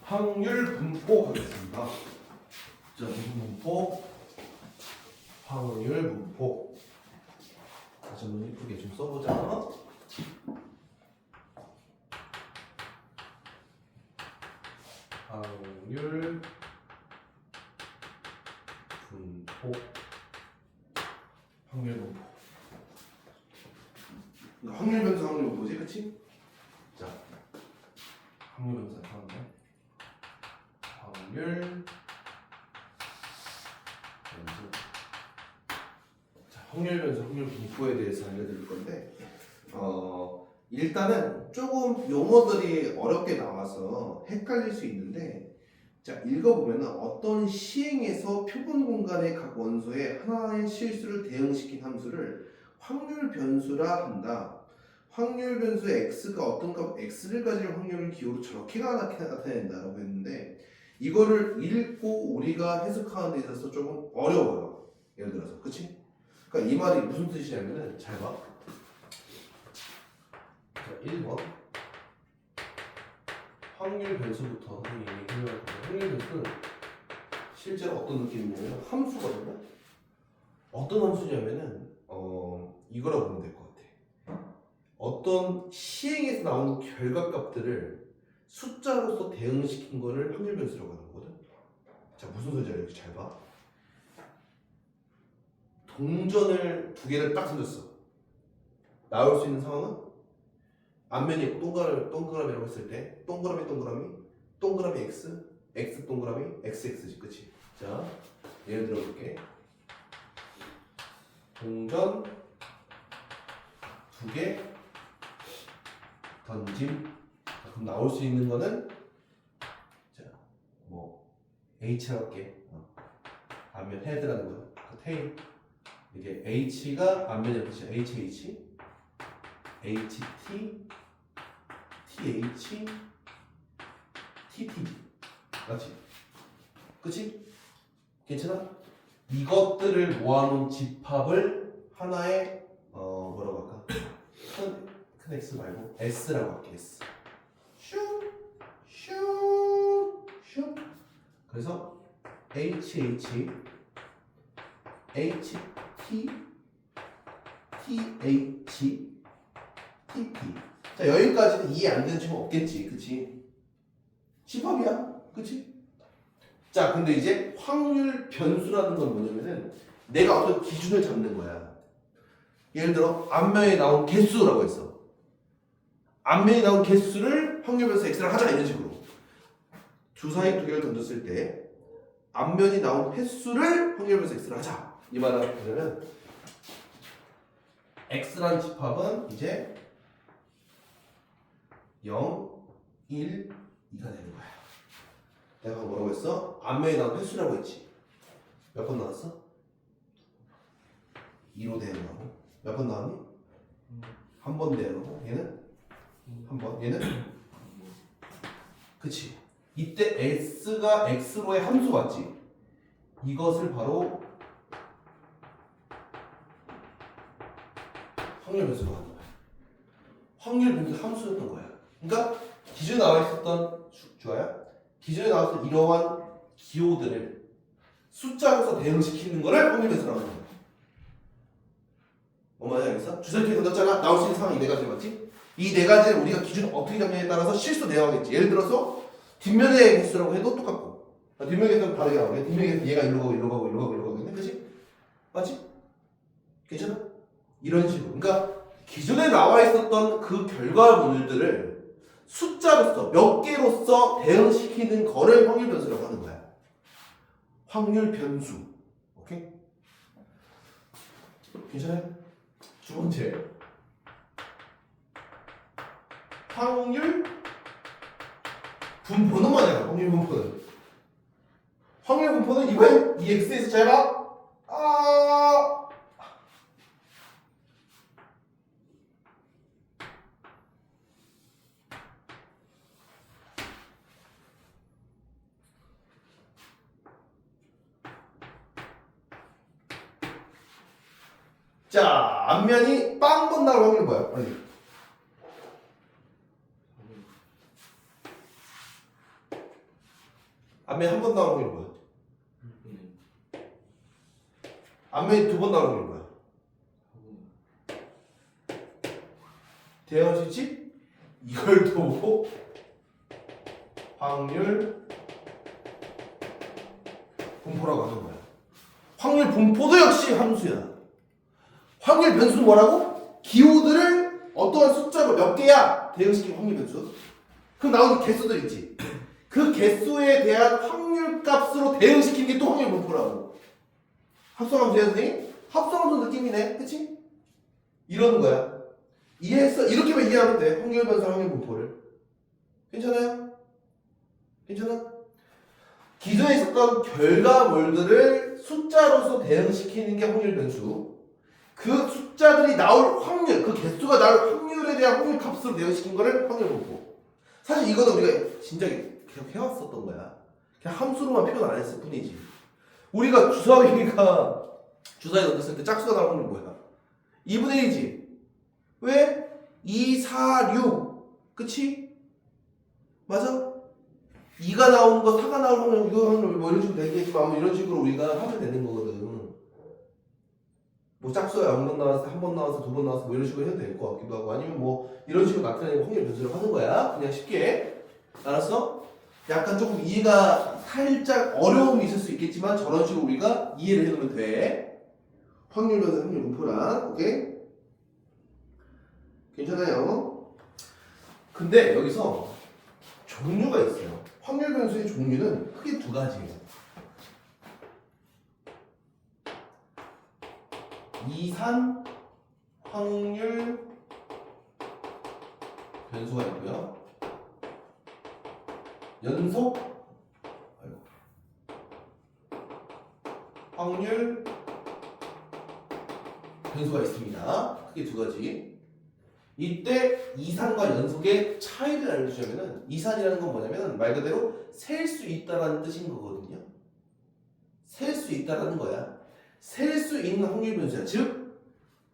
확률 분포 하겠습니다. 자, 무슨 분포? 확률 분포. 다시 한번 이쁘게 좀 써보자. 확률 분포. 확률 분포. 확률 변수 확률 분포지, 그치? 자, 확률 변수 확률 변수. 자, 확률 변수 확률 분포에 대해서 알려드릴 건데, 일단은 조금 용어들이 어렵게 나와서 헷갈릴 수 있는데, 자, 읽어보면은 어떤 시행에서 표본 공간의 각 원소에 하나의 실수를 대응시킨 함수를 확률 변수라 한다. 확률 변수 x가 어떤 값 x를 가질 확률을 기호로 저렇게 나타낸다라고 했는데, 이거를 읽고 우리가 해석하는 데 있어서 조금 어려워요. 예를 들어서, 그치? 그러니까 이 말이 무슨 뜻이냐면은, 잘 봐. 자, 1번. 확률 변수부터 선생님이 설명할 거예요. 확률 변수는 실제로 어떤 느낌이냐면 함수거든요. 어떤 함수냐면은 이거라고 보면 될 것 같아. 어떤 시행에서 나오는 결과값들을 숫자로서 대응시킨 거를 확률 변수라고 하는 거거든. 자, 무슨 소리인지 이렇게 잘 봐. 동전을 두 개를 딱 던졌어. 나올 수 있는 상황은 앞면이 동그라미라고 했을 때 동그라미 x, x 동그라미 xx지, 그치? 자, 예를 들어 볼게. 동전 두 개 던짐. 그럼 나올 수 있는 거는 자, 뭐 h라고 할게. 앞면 헤드라는 거야. 그 테일. 이게 h가 앞면이 뜻이야. hh, ht, th, ttg. 맞지? 그치? 괜찮아? 이것들을 모아놓은 집합을 하나의 뭐라고 할까? 큰 x 말고 s라고 할게. s. 슝. 그래서 hh, ht, th, tt. 자, 여기까지는 이해 안 되는 친구 없겠지, 그치? 집합이야, 그치? 자, 근데 이제 확률 변수라는 건 뭐냐면은 내가 어떤 기준을 잡는 거야. 예를 들어 앞면에 나온 개수라고 했어. 앞면에 나온 개수를 확률 변수 x를 하자, 이런 식으로. 주사위 두 개를 던졌을 때 앞면이 나온 횟수를 확률 변수 x를 하자. 이 말은 뭐냐면 x라는 집합은 이제 0, 1, 2가 되는 거야. 내가 뭐라고 했어? 앞면에 나온 횟수라고 했지. 몇 번 나왔어? 2로 대응하고. 몇 번 나왔니? 한 번 대응하고. 얘는? 한 번. 얘는? 그치. 이때 s가 x로의 함수 맞지? 이것을 바로 확률 변수로 하는 거야. 확률 변수 함수였던 거야. 그러니까 기존에 나와 있었던 주어야. 기존에 나왔던 이러한 기호들을 숫자로서 대응시키는 거를 확률 변수라고 하는 거야. 뭔 말인지 알겠어? 주사위에 던졌잖아. 나올 수 있는 상황이 네 가지 맞지? 이 네 가지를 우리가 기준을 어떻게 잡느냐에 따라서 실수 내어가겠지. 예를 들어서 뒷면의 개수라고 해도 똑같고, 뒷면의 개수는 다르게 나오네. 뒷면의 개수는 얘가 일로 가겠네. 그치? 맞지? 괜찮아? 이런 식으로. 그러니까 기존에 나와 있었던 그 결과물들을 숫자로서 몇 개로서 대응시키는 거를 확률 변수라고 하는 거야. 확률 변수. 오케이? 괜찮아요? 두 번째. 확률 분포는 뭐냐? 확률 분포는. 확률 분포는 이거야. 이 x에서 잘 봐. 자, 앞면이 빵 번다고 하는 게 뭐야? 앞면에 한 번 나오는 확률이 뭐야? 앞면에 두 번 나오는 확률이 뭐야? 대형실지 이걸 두고 확률 분포라고 하는 거야. 확률 분포도 역시 함수야. 확률 변수는 뭐라고? 기호들을 어떠한 숫자로 몇 개야? 대응시킨 확률 변수. 그럼 나오는 개수들 있지. 그 개수에 대한 확률 값으로 대응시킨 게 또 확률 분포라고. 합성함수야 선생님? 합성함수 느낌이네. 그치? 이러는 거야. 이해했어? 이렇게만 이해하면 돼. 확률 변수 확률 분포를. 괜찮아요? 괜찮아? 기존에 있었던 결과물들을 숫자로서 대응시키는 게 확률 변수. 그 숫자들이 나올 확률, 그 개수가 나올 확률에 대한 확률 값으로 대응시킨 거를 확률 분포. 사실 이거는 우리가 진작에 계속 해왔었던 거야. 그냥 함수로만 표현 안 했을 뿐이지. 우리가 주사위가 주사위 넣었을 때 짝수가 나오는 건 뭐야? 2분의 1이지. 왜? 2, 4, 6. 그치? 맞아? 2가 나오는 거, 4가 나오는 거, 이거 확률 뭐 이런 식으로 되겠지만 뭐 이런 식으로 우리가 하면 되는 거거든. 뭐 짝수가 0번 나왔을 때, 1번 나왔을 때, 2번 나왔을 때 뭐 이런 식으로 해도 될 것 같기도 하고 아니면 뭐 이런 식으로 나타내는 확률 변수를 하는 거야. 그냥 쉽게. 알았어? 약간 조금 이해가 살짝 어려움이 있을 수 있겠지만 저런 식으로 우리가 이해를 해놓으면 돼. 확률 변수, 확률 분포랑. 오케이? 괜찮아요? 근데 여기서 종류가 있어요. 확률 변수의 종류는 크게 두 가지예요. 이산 확률 변수가 있고요. 연속 확률 변수가 있습니다. 크게 두 가지. 이때 이산과 연속의 차이를 알려주자면은 이산이라는 건 뭐냐면 말 그대로 셀 수 있다라는 뜻인 거거든요. 셀 수 있다라는 거야. 셀 수 있는 확률 변수야. 즉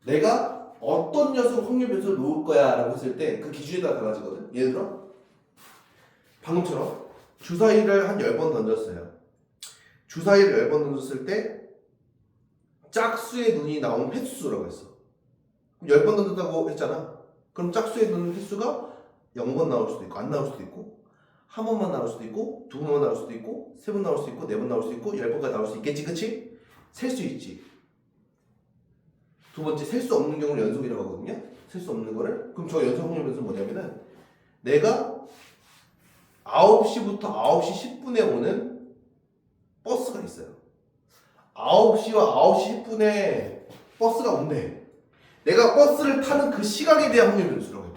내가 어떤 녀석 확률 변수를 놓을 거야 라고 했을 때 그 기준에 따라 달라지거든. 예를 들어 방금처럼 주사위를 한 10번 던졌어요. 주사위를 10번 던졌을 때 짝수의 눈이 나온 횟수라고 했어. 10번 던졌다고 했잖아. 그럼 짝수의 눈 횟수가 0번 나올 수도 있고 안 나올 수도 있고 한 번만 나올 수도 있고 두 번만 나올 수도 있고 세 번 나올 수도 있고 네 번 나올 수도 있고 10번까지 나올 수 있겠지. 그치? 셀 수 있지. 두 번째 셀 수 없는 경우를 연속이라고 하거든요. 셀 수 없는 거를. 그럼 저 연속 확률 변수는 뭐냐면은 내가 9시부터 9시 10분에 오는 버스가 있어요. 9시와 9시 10분에 버스가 온대. 내가 버스를 타는 그 시각에 대한 확률 변수라고 해요.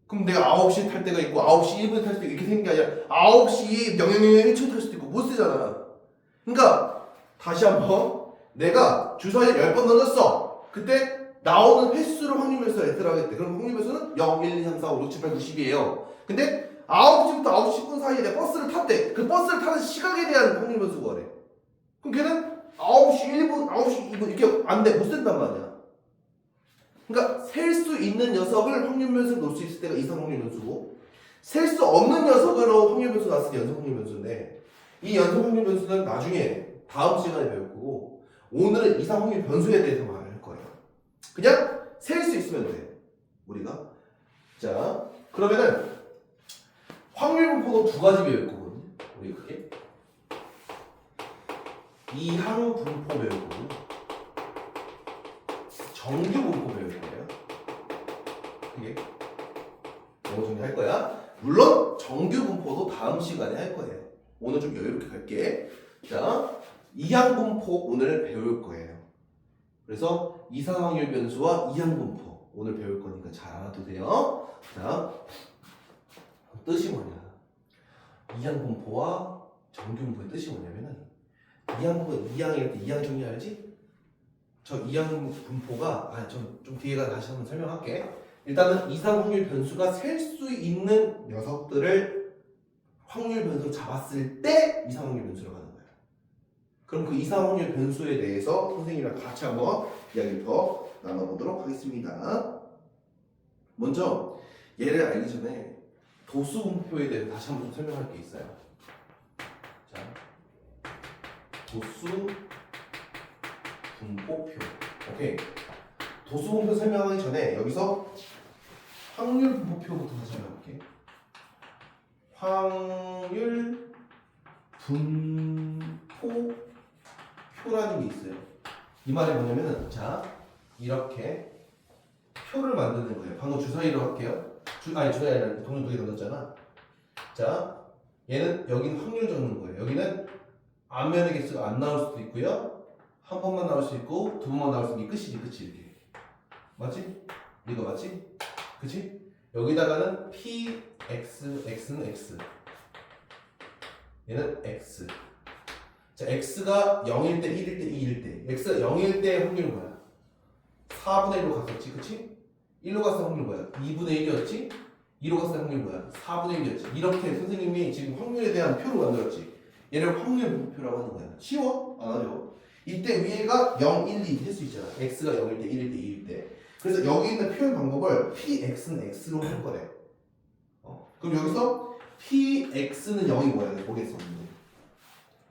그럼 내가 9시에 탈 때가 있고 9시 1분에 탈 수도 있고 이렇게 생긴 게 아니라 9시 0001초에 탈 수도 있고 못 쓰잖아. 그러니까 다시 한번 내가 주사위를 10번 던졌어. 그때 나오는 횟수를 확률 변수가 X라고 하겠대. 그럼 확률 변수는 0, 1, 2, 3, 4, 5, 6, 7, 8, 90이에요. 근데 9시부터 9시 10분 사이에 내가 버스를 탔대. 그 버스를 타는 시각에 대한 확률 변수가 그래. 그럼 걔는 9시 1분, 9시 2분 이렇게 안 돼. 못 쓴단 말이야. 그러니까 셀 수 있는 녀석을 확률 변수로 놓을 수 있을 때가 이산 확률 변수고 셀 수 없는 녀석으로 확률 변수 나왔을 때 연속 확률 변수인데 이 연속 확률 변수는 나중에 다음 시간에 배울 거고 오늘은 이산 확률 변수에 대해서 말할 거예요. 그냥 셀 수 있으면 돼. 우리가. 자, 그러면은 확률 분포도 두 가지 배울 거거든요. 우리 그게 이항 분포 배울 거고 정규 분포 배울 거예요. 그게 영어 정리할 거야. 물론 정규 분포도 다음 시간에 할 거예요. 오늘 좀 여유롭게 갈게. 자, 이항 분포 오늘 배울 거예요. 그래서 이상 확률 변수와 이항 분포 오늘 배울 거니까 잘 알아도 돼요. 자, 뜻이 뭐냐? 이항 분포와 정규 분포의 뜻이 뭐냐면은 이항 분포 이항일 때 이항 정리 알지? 저 이항 분포가 좀 뒤에가 다시 한번 설명할게. 일단은 이상 확률 변수가 셀 수 있는 녀석들을 확률 변수로 잡았을 때 이상 확률 변수라고 하는 거예요. 그럼 그 이상 확률 변수에 대해서 선생님이랑 같이 한번 이야기를 더 나눠보도록 하겠습니다. 먼저 얘를 알기 전에 도수 분포에 대해서 다시 한번 좀 설명할 게 있어요. 도수 분포표. 오케이. 도수 분포 설명하기 전에 여기서 확률 분포표부터 다시 설명할게. 확률 분포표라는 게 있어요. 이 말이 뭐냐면은 자 이렇게 표를 만드는 거예요. 방금 주사위로 할게요. 주사위 아니라 동전 2개 던졌잖아. 자 얘는 여기는 확률 적는 거예요. 여기는 앞면의 개수가 안 나올 수도 있고요. 한 번만 나올 수 있고 두 번만 나올 수 있는 게 끝이지, 끝이 이렇게. 맞지? 이거 맞지? 그치? 여기다가는 p, x, x는 x. 얘는 x. 자, x가 0일 때, 1일 때, 2일 때. x가 0일 때 확률은 뭐야? 4분의 1로 갔었지, 그치? 1로 갔을 때 확률 뭐야? 2분의 1이었지? 2로 갔을 때 확률 뭐야? 4분의 1이었지. 이렇게 선생님이 지금 확률에 대한 표를 만들었지. 얘를 확률 분포표라고 하는 거야. 쉬워? 안 어려워. 이때 위에가 0, 1, 2 할 수 있잖아. x가 0일 때, 1일 때, 2일 때. 그래서 여기 있는 표현 방법을 px는 x로 할 거래. 그럼 여기서 px는 0이 뭐야? 보겠어.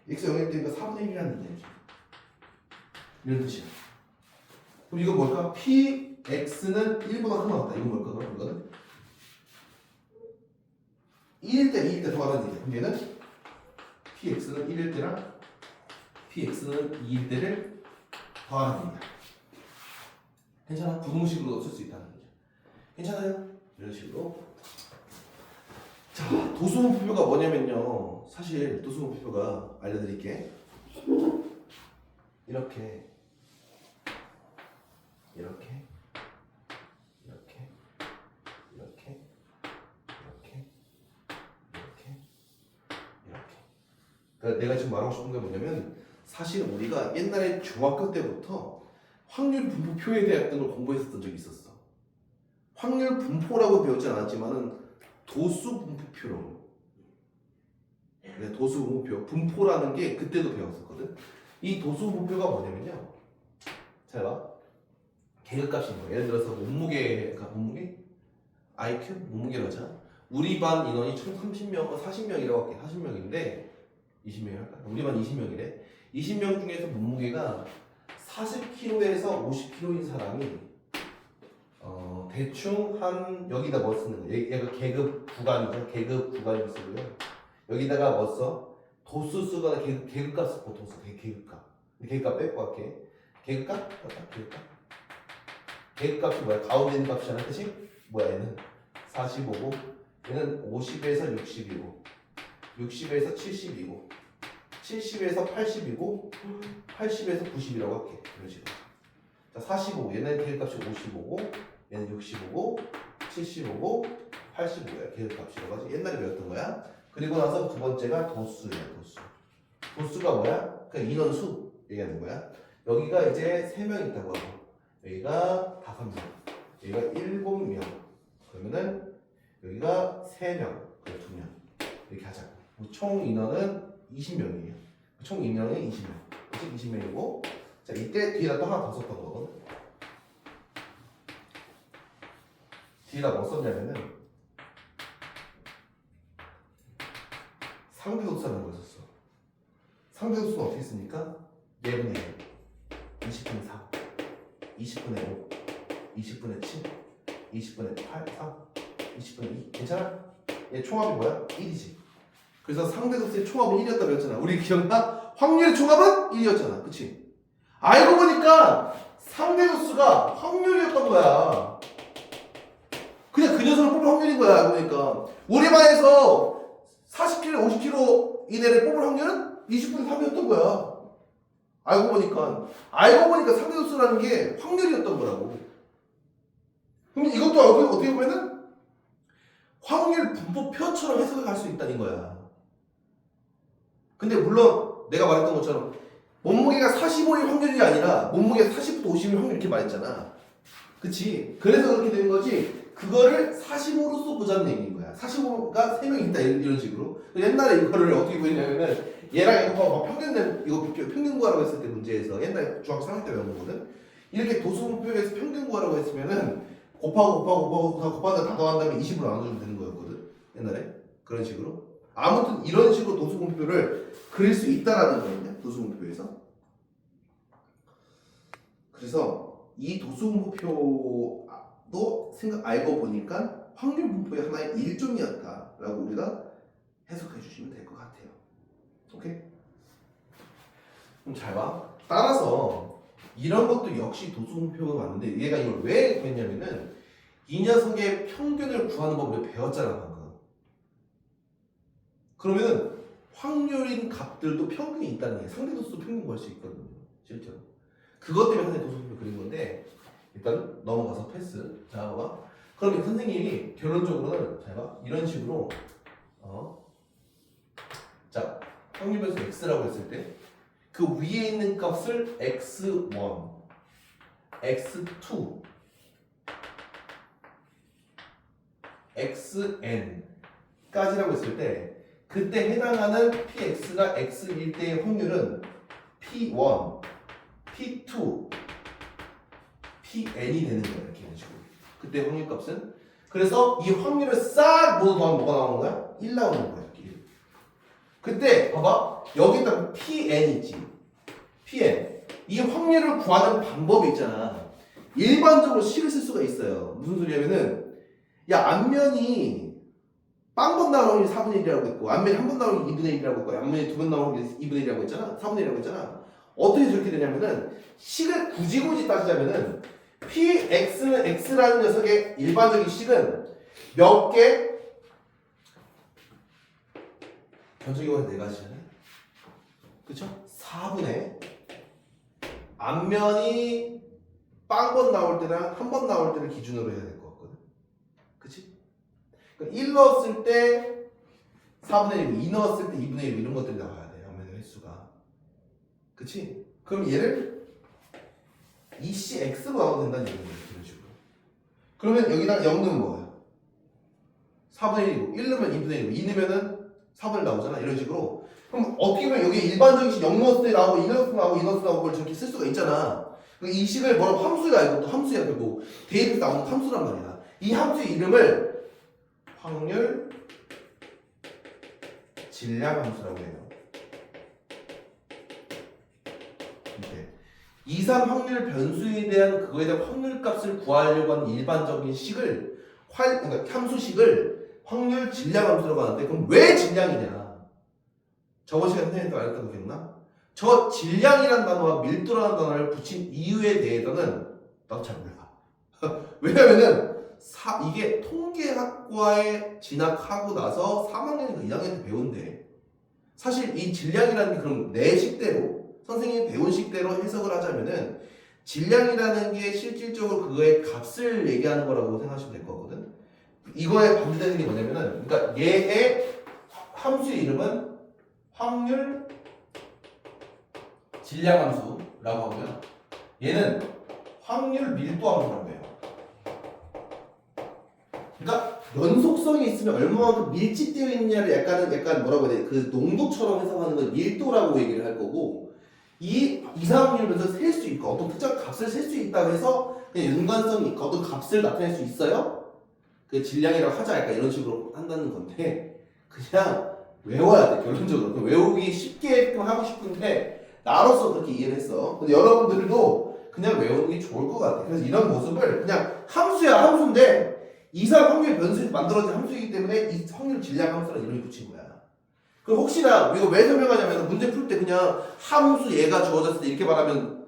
x가 0일 때니까 4분의 1이라는 얘기야. 이런 뜻이야. 그럼 이거 뭘까? px는 1보다 큰 것 같다. 이건 뭘까? 그럼 이거는 1일 때, 2일 때 더하는 얘기야. 그럼 얘는 px는 1일 때랑 px는 2일 때를 더하는 얘기야. 괜찮아? 부등식으로 쓸 수 있다는 거죠. 괜찮아요? 이런 식으로. 자, 도수분포표가 뭐냐면요. 사실 도수분포표가 알려드릴게. 이렇게 이렇게 이렇게 이렇게 이렇게 이렇게 이렇게. 그러니까 내가 지금 말하고 싶은 게 뭐냐면 사실 우리가 옛날에 중학교 때부터 확률 분포표에 대한 걸 공부했었던 적이 있었어. 확률 분포라고 배우지 않았지만은 도수 분포표로. 네, 도수 분포표. 분포라는 게 그때도 배웠었거든. 이 도수 분포표가 뭐냐면요. 잘 봐. 계급값인 거야. 예를 들어서 몸무게가 몸무게? IQ? 몸무게로 하자. 우리 반 인원이 총 30명, 40명이라고 할게. 40명인데 20명이 할까? 우리 반 20명이래. 20명 중에서 몸무게가 40kg에서 50kg인 사람이 대충 한 여기다 뭐 쓰는 거야? 얘가 계급 구간이죠. 계급 구간을 쓰고요. 여기다가 뭐 써? 도수 쓰거나 계급값 보통 써. 계급값. 계급값 빼고 할게. 계급값? 계급값? 계급값이 뭐야? 가운데 있는 값이라는 뜻이? 뭐야 얘는? 45고 얘는 50에서 60이고 60에서 70이고 70에서 80이고 80에서 90이라고 할게. 이런 식으로. 자, 45. 얘는 계급값이 55고 얘는 65고 75고 85야. 계급값이 여러 가지. 옛날에 배웠던 거야. 그리고 나서 두 번째가 도수야. 도수. 도수가 뭐야? 그러니까 인원수 얘기하는 거야. 여기가 이제 3명 있다고 하고 여기가 5명, 여기가 7명. 그러면은 여기가 3명, 그리고 2명 이렇게 하자고. 총 인원은 20명이에요. 총 인원이 20명. 그치? 20명이고 자 이때 뒤에다 또 하나 더 썼던 거거든. 뒤에다 뭐 썼냐면은 상대도수라는 걸 썼어. 상대도수는 어떻게 쓰니까? 예분의 1, 20분의 4, 20분의 5, 20분의 7, 20분의 8, 3, 20분의 2. 괜찮아? 얘 총합이 뭐야? 1이지. 그래서 상대도수의 총합은 1이었다고 했잖아. 우리 기억나? 확률의 총합은 1이었잖아. 그치? 알고 보니까 상대도수가 확률이었던 거야. 그냥 그 녀석을 뽑을 확률인 거야. 알고 보니까. 우리 반에서 40kg, 50kg 이내를 뽑을 확률은 20분의 3이었던 거야. 알고 보니까 상대도수라는 게 확률이었던 거라고. 그럼 이것도 어떻게 보면은 확률 분포표처럼 해석을 할 수 있다는 거야. 근데 물론 내가 말했던 것처럼 몸무게가 45일 확률이 아니라 몸무게가 40부터 50일 확률 이렇게 말했잖아. 그치? 그래서 그렇게 된 거지. 그거를 45로서 보자는 얘기인 거야. 45가 3명이 있다 이런 식으로. 옛날에 이거를 어떻게 보였냐면은 얘랑 이거 평균 구하라고 했을 때 문제에서 옛날에 중학교 3학년 때 배운 거거든. 이렇게 도수분표에서 평균 구하라고 했으면은 곱하다 다 더한 다음에 20으로 나눠주면 되는 거였거든. 옛날에 그런 식으로. 아무튼 이런 식으로 도수분표를 그릴 수 있다라는 거거든요. 도수분포에서. 그래서 이 도수분포도 알고 보니까 확률 분포의 하나의 일종이었다라고 우리가 해석해 주시면 될 것 같아요. 오케이? 그럼 잘 봐. 따라서 이런 것도 역시 도수분표가 맞는데 얘가 이걸 왜 했냐면은 이 녀석의 평균을 구하는 법을 배웠잖아 방금. 그러면은 확률인 값들도 평균이 있다는 게 상대 도수도 평균 구할 수 있거든요. 실제로. 그것 때문에 하나의 도수분표 그린 건데 일단 넘어가서 패스. 자 봐봐. 그러면 선생님이 결론적으로는 잘 봐. 이런 식으로 자 확률 변수 x라고 했을 때 그 위에 있는 값을 x1, x2, xn까지라고 했을 때 그때 해당하는 px가 x일 때의 확률은 p1, p2, pn이 되는 거야. 이렇게 이런 식으로. 그때 확률값은. 그래서 이 확률을 싹 모두 더하면 뭐가 나오는 거야? 1 나오는 거야. 이렇게. 그때 봐봐. 여기다 pn 있지. pn. 이 확률을 구하는 방법이 있잖아. 일반적으로 식을 쓸 수가 있어요. 무슨 소리냐면은 야 앞면이 빵번 나오는 게 4분의 1이라고 했고 앞면이 한 번 나오는 게 2분의 1이라고 했고 앞면이 두 번 나오는 게 2분의 1이라고 했잖아. 4분의 1이라고 했잖아. 어떻게 저렇게 되냐면은 식을 굳이 따지자면은 px는 x라는 녀석의 일반적인 식은 몇 개? 변적이가 4가지잖아요. 그쵸? 4분의 앞면이 빵번 나올 때랑 한 번 나올 때를 기준으로 해야 될 것 같거든. 그치? 그러니까 1 넣었을 때 4분의 1, 2 넣었을 때 2분의 1 이런 것들이 나와야 돼. 앞면의 횟수가. 그치? 그럼 얘를 ECX로 나와도 된다는 얘기인 거예요. 이런 식으로. 그러면 여기다 0 넣으면 뭐야? 4분의 1이고 1 넣으면 2분의 1이고 2 넣으면은 4분의 1 나오잖아. 이런 식으로. 그럼 어떻게 보면 여기 일반적인 식 0 넣었을 때 나오고 2 넣었을 때 나오고 2 넣었을 때 나오고 그걸 저렇게 쓸 수가 있잖아. 이 식을 뭐라고 함수가 이것도 함수야. 결국 대입해서 나오는 함수란 말이야. 이 함수의 이름을 확률 질량 함수라고 해요. 이렇게. 이상 확률 변수에 대한 그거에 대한 확률값을 구하려고 하는 일반적인 식을 그러니까 함수식을 확률 질량 함수라고 하는데 그럼 왜 질량이냐? 저번 시간에 선생님도 알았던 거 기억나? 저 질량이란 단어와 밀도라는 단어를 붙인 이유에 대해서는 나도 잘 몰라. 왜냐면은 이게 통계학과에 진학하고 나서 3학년인가 2학년 때 배운대. 사실 이 질량이라는 게 그럼 내 식대로 선생님이 배운 식대로 해석을 하자면은 질량이라는 게 실질적으로 그거의 값을 얘기하는 거라고 생각하시면 될 거거든. 이거에 반대되는 게 뭐냐면은 그러니까 얘의 함수의 이름은 확률 질량 함수라고 하고요. 얘는 확률 밀도 함수라고 해요. 그러니까 연속성이 있으면 얼마만큼 밀집되어 있느냐를 약간 뭐라고 해야 돼? 그 농도처럼 해석하는 걸 밀도라고 얘기를 할 거고 이 이상확률면서 셀 수 있고 어떤 특정 값을 셀 수 있다고 해서 그냥 연관성이 있고 어떤 값을 나타낼 수 있어요? 그 질량이라고 하자 약간 이런 식으로 한다는 건데 그냥 외워야 돼. 결론적으로 외우기 쉽게 하고 싶은데 나로서 그렇게 이해를 했어. 근데 여러분들도 그냥 외우는 게 좋을 것 같아. 그래서 이런 모습을 그냥 함수인데 이상 확률 변수에서 만들어진 함수이기 때문에 이 확률 질량 함수라는 이름을 붙인 거야. 그럼 혹시나 이거 왜 설명하냐면 문제 풀 때 그냥 함수 얘가 주어졌을 때 이렇게 말하면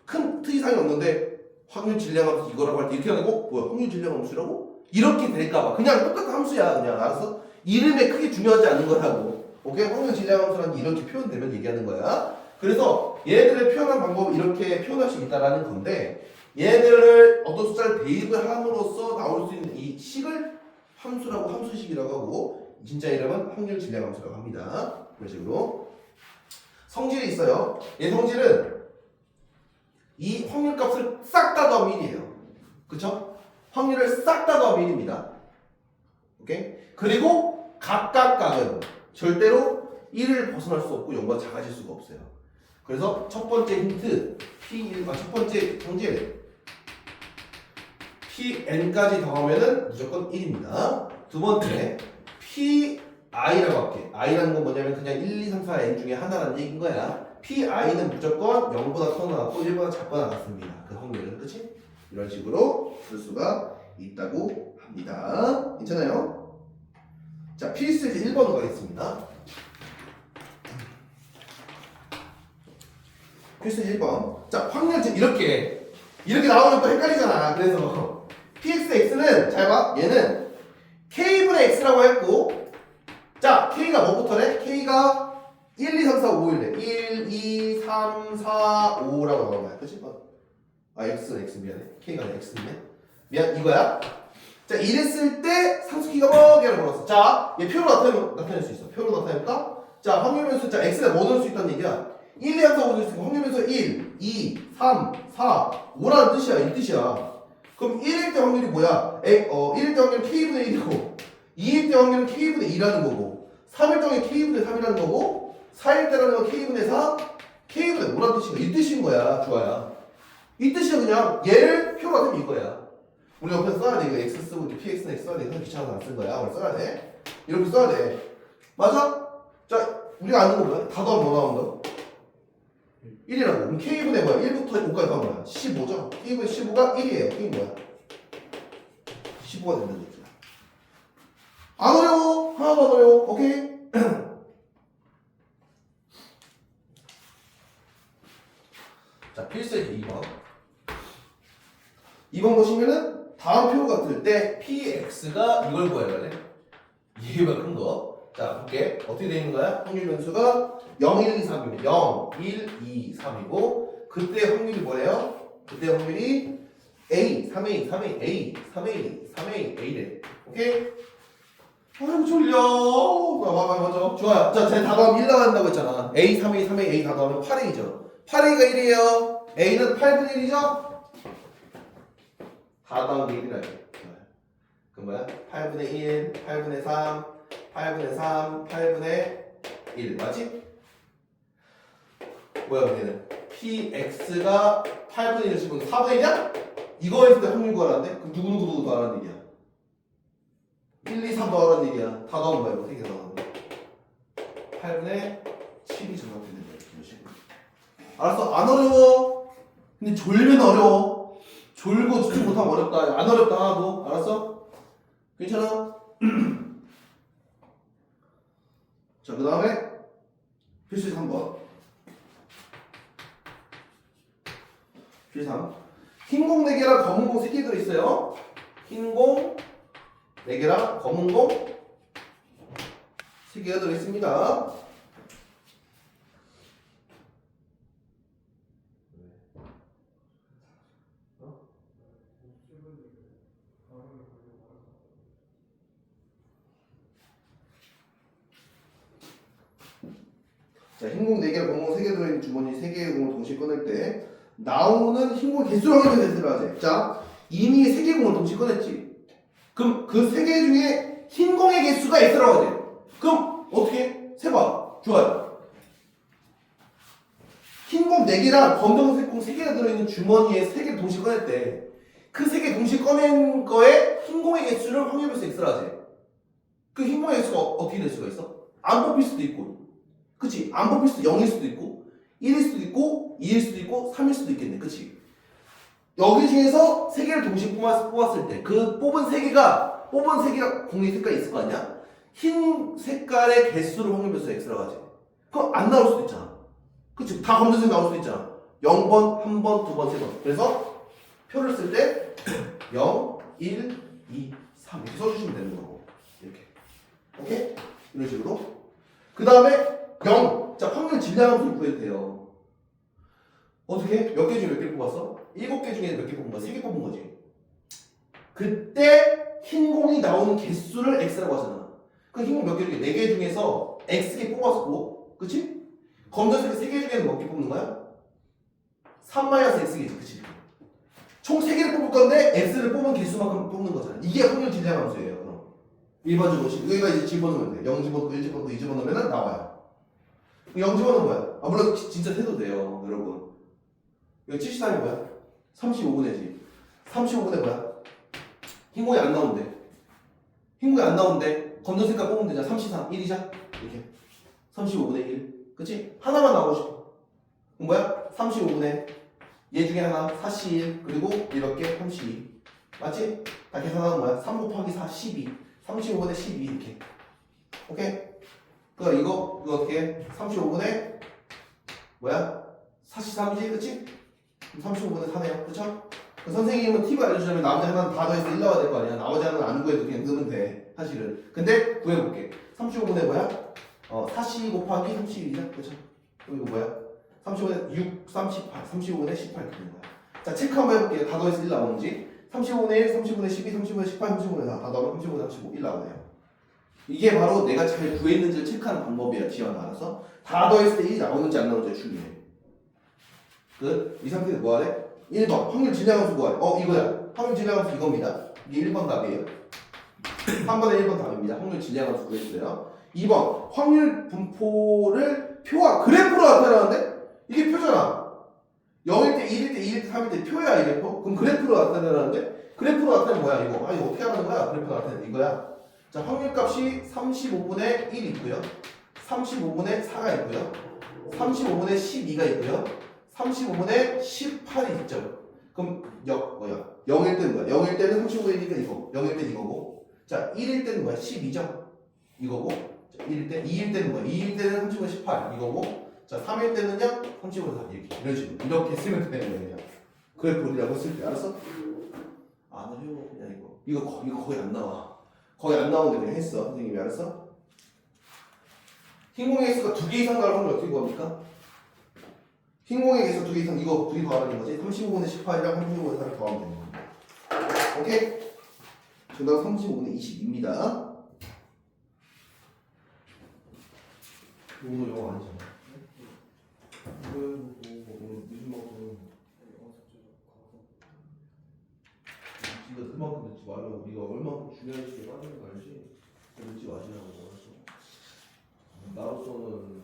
큰 특이사항이 없는데 확률 질량 함수 이거라고 할 때 이렇게 하는 거 뭐야 확률 질량 함수라고? 이렇게 될까봐 그냥 똑같은 함수야. 그냥 알았어? 이름에 크게 중요하지 않은 거라고. 오케이? 확률 질량 함수라는 게 이렇게 표현되면 얘기하는 거야. 그래서 얘네들의 표현한 방법을 이렇게 표현할 수 있다라는 건데 얘네들을 어떤 숫자를 대입을 함으로써 나올 수 있는 이 식을 함수라고 함수식이라고 하고 진짜 이름은 확률 질량 함수라고 합니다. 이런 식으로 성질이 있어요. 얘 성질은 이 확률값을 싹 다 더하면 1이에요. 그쵸? 확률을 싹 다 더하면 1입니다. 오케이? 그리고 각각각은 절대로 1을 벗어날 수 없고 0보다 작아질 수가 없어요. 그래서 첫 번째 힌트 첫 번째 성질 pn까지 더하면은 무조건 1입니다. 두 번째 i라고 할게. i라는 건 뭐냐면 그냥 1, 2, 3, 4, n 중에 하나라는 얘기인 거야. pi는 무조건 0보다 커 나갔고 1보다 작거나 같습니다. 그 확률은. 그치? 이런 식으로 쓸 수가 있다고 합니다. 괜찮아요? 자, 필수 이제 1번으로 가겠습니다. 필수 1번. 자, 확률 지금 이렇게 나오면 또 헷갈리잖아. 그래서 pxx는 잘 봐. 얘는 k분의 x라고 했고, 자, k가 뭐부터래? k가 1, 2, 3, 4, 5일래. 1, 2, 3, 4, 5라고 나온 거야. 그치? 아, x는 x 미안해. k가 아니라 x네. 미안, 이거야. 자, 이랬을 때 상수키가 뭐게로 걸었어. 자, 얘 표로 나타낼 수 있어. 표로 나타낼까? 자, 확률변수, 자, x가 뭐 넣을 수 있다는 얘기야. 1, 2, 3, 4, 5 넣을 수 있으니까 확률변수 1, 2, 3, 4, 5라는 뜻이야. 이 뜻이야. 그럼 1일 때 확률이 뭐야? 1일 때 확률은 k분의 1이고 2일 때 확률은 k분의 2라는 거고 3일 때 확률은 k분의 3이라는 거고 4일 때라는 건 k분의 4, k분의 5라는 뜻인가? 이 뜻인 거야. 주아야. 이 뜻이야. 그냥 얘를 표로 하면 이거야. 우리 옆에서 써야 돼. 이거 x 쓰고 px는 x 써야 돼. 그래서 귀찮아서 안 쓴 거야. 오늘 써야 돼. 이렇게 써야 돼. 맞아? 자, 우리가 아는 거 뭐야? 다 더하면 뭐 나온다? 1이라고. 그럼 k분의 뭐야? 1부터 5까지 더하면 뭐야? 15죠? k분의 15가 1이에요. k는 뭐야? 15가 된다는 얘기야. 안 어려워. 하나도 안 어려워. 오케이? 자, 필수의 2번. 2번 보시면은 다음 표 같을 때 px가 이걸 구해야 돼. 이거보다 큰 거. 자, 볼게. 어떻게 되어 있는 거야? 확률 변수가 0, 1, 2, 3이면 0, 1, 2, 3이고 그때 확률이 뭐래요? 그때 확률이 A, 3A, 3A, A, 3A, 3A, A래. 오케이? 아이고 졸려. 맞아. 좋아요. 자, 쟤 다 더하면 1 나간다고 했잖아. A, 3A, 3A, A 다 더하면 8A죠. 8A가 1이에요. A는 8분의 1이죠? 다 더하면 1이라 해. 그럼 뭐야? 8분의 1, 8분의 3, 8분의 3, 8분의 1 맞지? 뭐야 얘는? px가 8분의 1을 집으면 4분의 1이야? 이거 했을 때 확률 구하라는데? 그럼 누구 더하라는 얘기야? 1, 2, 3 더하라는 얘기야. 다 더하면 뭐야? 이거 3개 더하면 8분의 7이 정답이 되는 거야. 이런 식으로. 알았어? 안 어려워. 근데 졸면 어려워. 졸고 집중 못하면 어렵다. 안 어렵다 하나도. 알았어? 괜찮아? 자, 그 다음에 필수 3번. 필수 3. 흰 공 4개랑 검은 공 3개 들어있어요. 흰 공 4개랑 검은 공 3개가 들어있습니다. 자, 흰공 4개랑 검은 공 3개 들어있는 주머니 3개의 공을 동시에 꺼낼 때 나오는 흰공 개수를 확인해서 대표를 하지. 자, 이미 3개 공을 동시에 꺼냈지. 그럼 그 3개 중에 흰공의 개수가 X라고 하지. 그럼 어떻게? 세봐. 좋아요. 흰공 4개랑 검정색 공 3개가 들어있는 주머니에 3개를 동시에 꺼냈대. 그 3개 동시에 꺼낸 거에 흰공의 개수를 확률별수 X라 하지. 그 흰공의 개수가 어떻게 될 수가 있어? 안 뽑힐 수도 있고. 그치? 안 뽑힐 수도 0일 수도 있고 1일 수도 있고 2일 수도 있고 3일 수도 있겠네. 그치? 여기 중에서 3개를 동시에 뽑았을 때 그 뽑은 3개가 공의 색깔이 있을 거 아니야? 흰 색깔의 개수를 확률별수 X라고 하지. 그럼 안 나올 수도 있잖아. 그치? 다 검정색 나올 수도 있잖아. 0번, 1번, 2번, 3번. 그래서 표를 쓸 때 0, 1, 2, 3 이렇게 써주시면 되는 거고. 이렇게. 오케이? 이런 식으로. 그 다음에 0. 자, 확률 질량함수를 구해도 돼요. 어떻게? 몇 개 중에 몇 개 뽑았어? 7개 중에 몇 개 뽑은 거야? 3개 뽑은 거지. 그때 흰 공이 나오는 개수를 X라고 하잖아. 그 흰 공 몇 개 중에 4개 중에서 X개 뽑았고, 그치? 검정색 3개 중에는 몇 개 뽑는 거야? 3-X개지, 그치? 총 3개를 뽑을 건데 X를 뽑은 개수만큼 뽑는 거잖아. 이게 확률 질량함수예요. 그럼 일반적으로 여기가 이제 집어넣으면 돼. 0 집어넣고 1 집어넣고 2 집어넣으면 나와요. 0 집어넣으면 뭐야? 아, 물론 진짜 세도 돼요, 여러분. 이거 73이 뭐야? 35분의지. 35분의 뭐야? 흰공이 안 나온대. 흰공이 안 나온대. 검정 색깔 뽑으면 되잖아. 33, 1이자. 이렇게. 35분의 1. 그치? 하나만 나오고 싶어. 그럼 뭐야? 35분의 얘 중에 하나 41 그리고 이렇게 32. 맞지? 다 계산하는 거야. 3 곱하기 4, 12. 35분의 12 이렇게. 오케이? 그러니까 이거 어떻게? 35분의 뭐야? 43이지? 그치? 35분의 4네요. 그쵸? 그 선생님은 팁을 알려주자면 나머지 하나는 다 더해서 1 나와야 될 거 아니야. 나머지 하나는 안 구해도 그냥 넣으면 돼. 사실은. 근데 구해볼게. 35분의 뭐야? 42 곱하기 31이죠? 그쵸? 그리고 뭐야? 35분의 6, 38, 35분의 18 되는 거야. 자, 체크 한번 해볼게요. 다 더해서 1 나오는지. 35분의 1, 30분의 12, 30분의 18, 30분의 4. 다 더하면 30분의 35, 1 나오네요. 이게 바로 내가 잘 구했는지를 체크하는 방법이야. 지원아 알아서. 다 더했을 때 1이 나오는지 안 나오는지 중요해. 끝. 이 상태에서 뭐 하래? 1번. 확률 질량함수 구하래. 이거야. 확률 질량함수 이겁니다. 이게 1번 답이에요. 3번에 1번 답입니다. 확률 질량함수 구했어요. 2번. 확률 분포를 표와 그래프로 나타내는데 이게 표잖아. 0일 때, 1일 때, 2일 때, 3일 때 표야 이게 표? 그럼 그래프로 나타내라는데 이거 뭐야 이거? 이거 어떻게 하는 거야? 그래프로 나타내는 이거야. 자, 확률값이 35분의 1 있고요. 35분의 4가 있고요. 35분의 12가 있고요. 35분의 18이 있죠. 그럼 0일 때는 뭐야? 0일 때는 35분의 1이니까 이거. 0일 때는 이거고. 자, 1일 때는 뭐야? 12죠. 이거고. 자, 1일 때, 2일 때는 뭐야? 2일 때는 35분의 18 이거고. 자, 3일 때는요? 35분의 4 이렇게. 이런 식으로. 이렇게 쓰면 되는 거예요. 그래프라고 쓸 때 알았어? 안 어려워. 그냥 이거 거의 안 나와. 거의 안 나오는데 그냥 했어. 선생님이 알았어? 흰공의 개수가 2개 이상 가는 확률 어떻게 구합니까? 흰공의 개수 2개 이상 이거 2개 더하는 거지. 35분의 18이랑 35분의 4를 더하면 되는 거야. 오케이? 정답 35분의 20입니다. 오늘 영어 아니잖아. 오늘 무슨 방송? 네가 그만큼 늦지 말라고. 네가 얼마큼 중요한지 빠지는 거 알지? 늦지 마시라고. 나로서는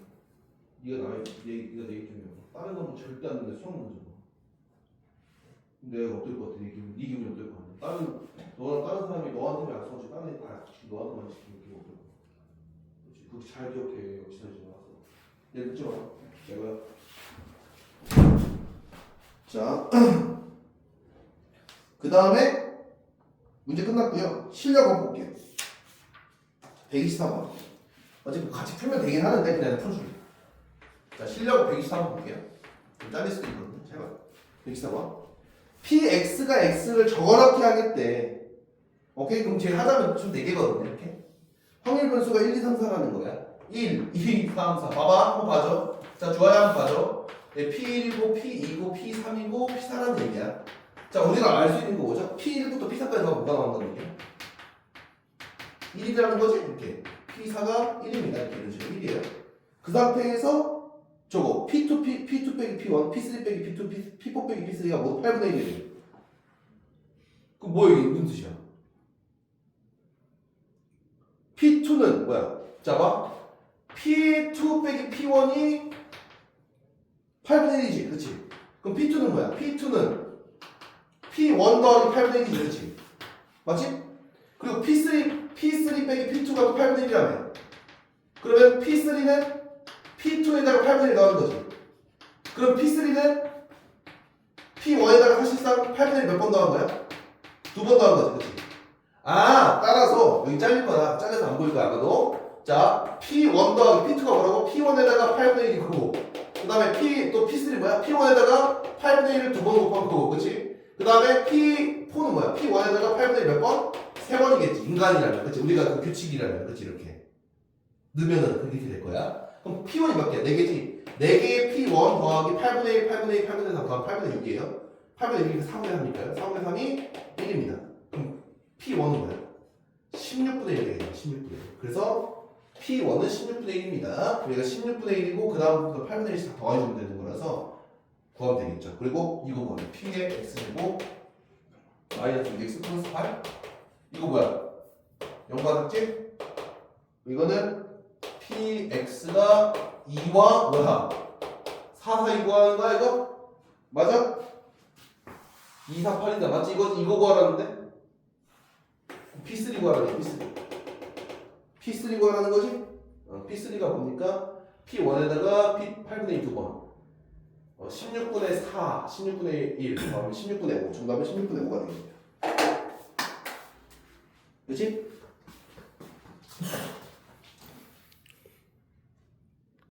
네가 내 얘기하면 다른 건 절대 안 되는데 수학 문제 봐. 내가 어떨 것 같아? 네 기분이 어떨 것 같아? 너랑 다른 사람이 너한테만 약속하지 다른 애 다 너한테만 지키는 기분 어떨 것 같아? 그렇지? 그거 잘 기억해. 지나지 마서. 내가 늦지 마. 내가. 자, 그 다음에 문제 끝났고요. 실력 한번 볼게요. 124번. 어차피 같이 풀면 되긴 하는데 그냥 풀어줄게. 자, 실력 124번 볼게요. 좀 잘릴 수도 있거든요. 잘 봐. 124번. px가 x를 적어넣게 하겠대. 오케이? 그럼 제일 하자면 좀 4개거든요. 이렇게. 확률 변수가 1, 2, 3, 4라는 거야. 1, 2, 3, 4. 봐봐. 한번 봐줘. 자, 좋아요. 한번 봐줘. 네, P1이고 P2고 P3이고 P4라는 얘기야. 자, 우리가 알 수 있는 거 뭐죠? P1부터 P4까지 가 뭐가 나온다는 얘기야? 1이라는 거지? 이렇게. P4가 1입니다. 이런 식으로 1이에요. 그 상태에서 저거 P2 빼기 P1, P3 빼기 P2, P4 빼기 P3가 뭐 8분의 1이에요. 그럼 뭐 이게 무슨 뜻이야? P2는 뭐야? 자 봐. P2 빼기 P1이 8분의 1이지. 그렇지? 그럼 P2는 뭐야? P2는 P1 더하기 8분의 1이지. 그렇지? 맞지? 그리고 P3 빼기 P2가 또 8분의 1이라며. 그러면 P3는 P2에다가 8분의 1 넣는 거지. 그럼 P3는 P1에다가 사실상 8분의 1 몇 번 더한 거야? 2번 더한 거지. 그치? 따라서 여기 잘릴 거야. 잘려서 안 보일 거야. 아마도. 자, P1 더하기 P2가 뭐라고? P1에다가 8분의 1이고 그 다음에 P3 뭐야? P1에다가 8분의 1을 2번 곱한 거고. 그치? 그 다음에 P4는 뭐야? P1에다가 8분의 1 몇 번? 3번이겠지. 인간이라면. 그치? 우리가 그 규칙이라면. 그치? 이렇게. 넣으면은 그렇게 될 거야. 그럼 P1이 몇 개야? 4개지? 4개의 P1 더하기 8분의 1, 8분의 1, 8분의 3 더하기 8분의 6이에요. 8분의 6이니까 4분의 3이니까요. 4분의 3이 1입니다. 그럼 P1은 뭐야? 16분의 1 되겠네. 16분의 1. 그래서 P1은 16분의 1입니다. 그러니까 16분의 1이고 그 다음부터 8분의 1씩 다 더해주면 되는 거라서 구하면 되겠죠. 그리고 이거 뭐야? P의 X제곱 마이너스 X 플러스 8 이거 뭐야? 0과 같지? 이거는 PX가 2와 뭐야? 4 사이 구하는 거야 이거? 맞아? 2, 4, 8인데 맞지? 이거 구하라는데? P3 구하라네. P3 P3 구하라는 거지? P3가 뭡니까? P1에다가 P8분의 2 두 번. 16분의 4, 16분의 1, 그다음에 16분의 5. 정답은 16분의 5가 되겠습니다. 그치?